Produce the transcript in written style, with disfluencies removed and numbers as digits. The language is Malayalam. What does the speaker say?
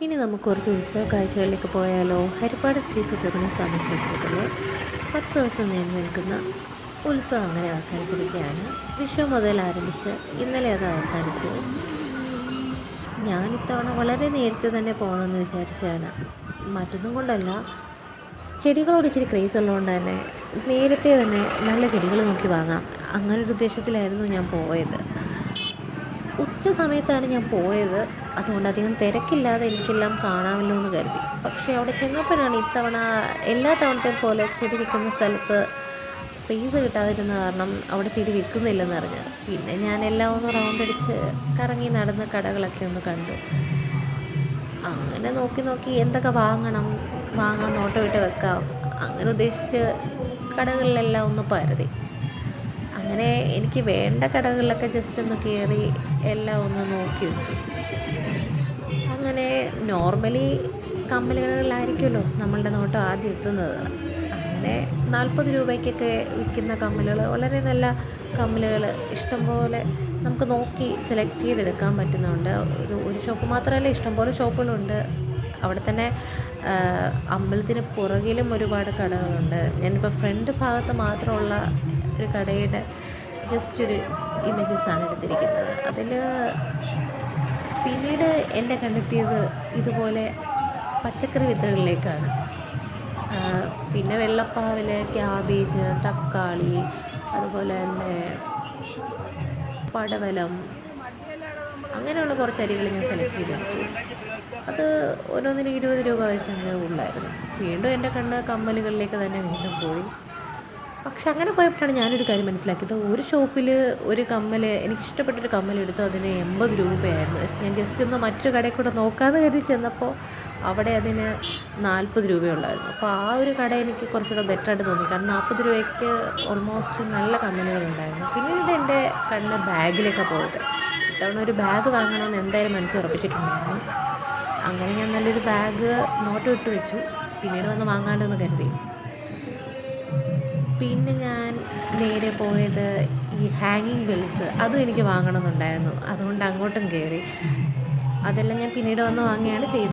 ഇനി നമുക്ക് കുറച്ച് ഉത്സവ കാഴ്ചകളിലേക്ക് പോയാലോ? ഹരിപ്പാട് ശ്രീ സുബ്രഹ്മണ്യ സ്വാമി ക്ഷേത്രത്തിൽ 10 ദിവസം നീണ്ടു നിൽക്കുന്ന ഉത്സവം അങ്ങനെ അവസാനിച്ചിരിക്കുകയാണ്. വിഷു മുതൽ ആരംഭിച്ച് ഇന്നലെ അത് അവസാനിച്ചു. ഞാൻ ഇത്തവണ വളരെ നേരത്തെ തന്നെ പോകണമെന്ന് വിചാരിച്ചതാണ്. മറ്റൊന്നും കൊണ്ടല്ല, ചെടികളോട് ഇച്ചിരി ക്രേസ് ഉള്ളതുകൊണ്ട് തന്നെ നേരത്തെ തന്നെ നല്ല ചെടികൾ നോക്കി വാങ്ങാം, അങ്ങനൊരു ഉദ്ദേശത്തിലായിരുന്നു ഞാൻ പോയത്. ഉച്ച സമയത്താണ് ഞാൻ പോയത്. അതുകൊണ്ട് അധികം തിരക്കില്ലാതെ എനിക്കെല്ലാം കാണാമല്ലോ എന്ന് കരുതി. പക്ഷേ അവിടെ ചെന്നപ്പോഴാണ് ഇത്തവണ എല്ലാ തവണത്തെയും പോലെ ചെടി വിൽക്കുന്ന സ്ഥലത്ത് സ്പേസ് കിട്ടാതിരുന്ന കാരണം അവിടെ ചെടി വിൽക്കുന്നില്ലെന്ന് അറിഞ്ഞത്. പിന്നെ ഞാൻ എല്ലാം ഒന്ന് റൗണ്ട് അടിച്ച് കറങ്ങി നടന്ന കടകളൊക്കെ ഒന്ന് കണ്ടു. അങ്ങനെ നോക്കി നോക്കി എന്തൊക്കെ വാങ്ങാൻ നോട്ടമിട്ട് വെക്കാം അങ്ങനെ ഉദ്ദേശിച്ച് കടകളിലെല്ലാം ഒന്ന് പരതി. അങ്ങനെ എനിക്ക് വേണ്ട കടകളിലൊക്കെ ജസ്റ്റ് ഒന്ന് കയറി എല്ലാം ഒന്ന് നോക്കി വെച്ചു. അങ്ങനെ നോർമലി കമ്മലുകളിലായിരിക്കുമല്ലോ നമ്മളുടെ നോട്ടം ആദ്യം എത്തുന്നത്. അങ്ങനെ 40 രൂപയ്ക്കൊക്കെ വിൽക്കുന്ന കമ്മലുകൾ, വളരെ നല്ല കമ്മലുകൾ ഇഷ്ടംപോലെ നമുക്ക് നോക്കി സെലക്ട് ചെയ്തെടുക്കാൻ പറ്റുന്നുണ്ട്. ഇത് ഒരു ഷോപ്പ് മാത്രമല്ല, ഇഷ്ടംപോലെ ഷോപ്പുകളുണ്ട്. അവിടെ തന്നെ അമ്പലത്തിന് പുറകിലും ഒരുപാട് കടകളുണ്ട്. ഞാനിപ്പോൾ ഫ്രണ്ട് ഭാഗത്ത് മാത്രമുള്ള ഒരു കടയുടെ ജസ്റ്റ് ഒരു ഇമേജസാണ് എടുത്തിരിക്കുന്നത്. അതിൽ പിന്നീട് എൻ്റെ കണ്ടെത്തിയത് ഇതുപോലെ പച്ചക്കറി വിത്തുകളിലേക്കാണ്. പിന്നെ വെള്ളപ്പാവൽ, ക്യാബേജ്, തക്കാളി, അതുപോലെ തന്നെ പടവലം, അങ്ങനെയുള്ള കുറച്ച് അരികൾ ഞാൻ സെലക്ട് ചെയ്തെടുത്തു. അത് ഓരോന്നിനും 20 രൂപ വെച്ചെന്നേ ഉള്ളായിരുന്നു. വീണ്ടും എൻ്റെ കണ്ണ് കമ്മലുകളിലേക്ക് തന്നെ വീണ്ടും പോയി. പക്ഷെ അങ്ങനെ പോയപ്പോഴാണ് ഞാനൊരു കാര്യം മനസ്സിലാക്കിയത്. ഒരു ഷോപ്പിൽ ഒരു കമ്മൽ, എനിക്കിഷ്ടപ്പെട്ടൊരു കമ്മലെടുത്തു, അതിന് 80 രൂപയായിരുന്നു. ഞാൻ ജസ്റ്റ് ഒന്ന് മറ്റൊരു കടയിൽ കൂടെ നോക്കാമെന്ന് കരുതി ചെന്നപ്പോൾ അവിടെ അതിന് 40 രൂപയുള്ളായിരുന്നു. അപ്പോൾ ആ ഒരു കട എനിക്ക് കുറച്ചുകൂടെ ബെറ്ററായിട്ട് തോന്നി. കാരണം 40 രൂപയ്ക്ക് ഓൾമോസ്റ്റ് നല്ല കമ്മലുകളുണ്ടായിരുന്നു. പിന്നീട് എൻ്റെ കണ്ണ് ബാഗിലേക്കാണ് പോയത്. ഇത്തവണ ഒരു ബാഗ് വാങ്ങണമെന്ന് എന്തായാലും മനസ്സിൽ ഉറപ്പിച്ചിട്ടുണ്ടായിരുന്നു. അങ്ങനെ ഞാൻ നല്ലൊരു ബാഗ് നോട്ട് ഇട്ട് വെച്ചു. പിന്നീട് വന്ന് വാങ്ങാമല്ലോ എന്ന് കരുതി. പിന്നെ ഞാൻ നേരെ പോയത് ഈ ഹാങ്ങിങ് ബെൽസ്, അതും എനിക്ക് വാങ്ങണമെന്നുണ്ടായിരുന്നു. അതുകൊണ്ട് അങ്ങോട്ടും കയറി. അതെല്ലാം ഞാൻ പിന്നീട് വന്ന് വാങ്ങുകയാണ് ചെയ്തത്.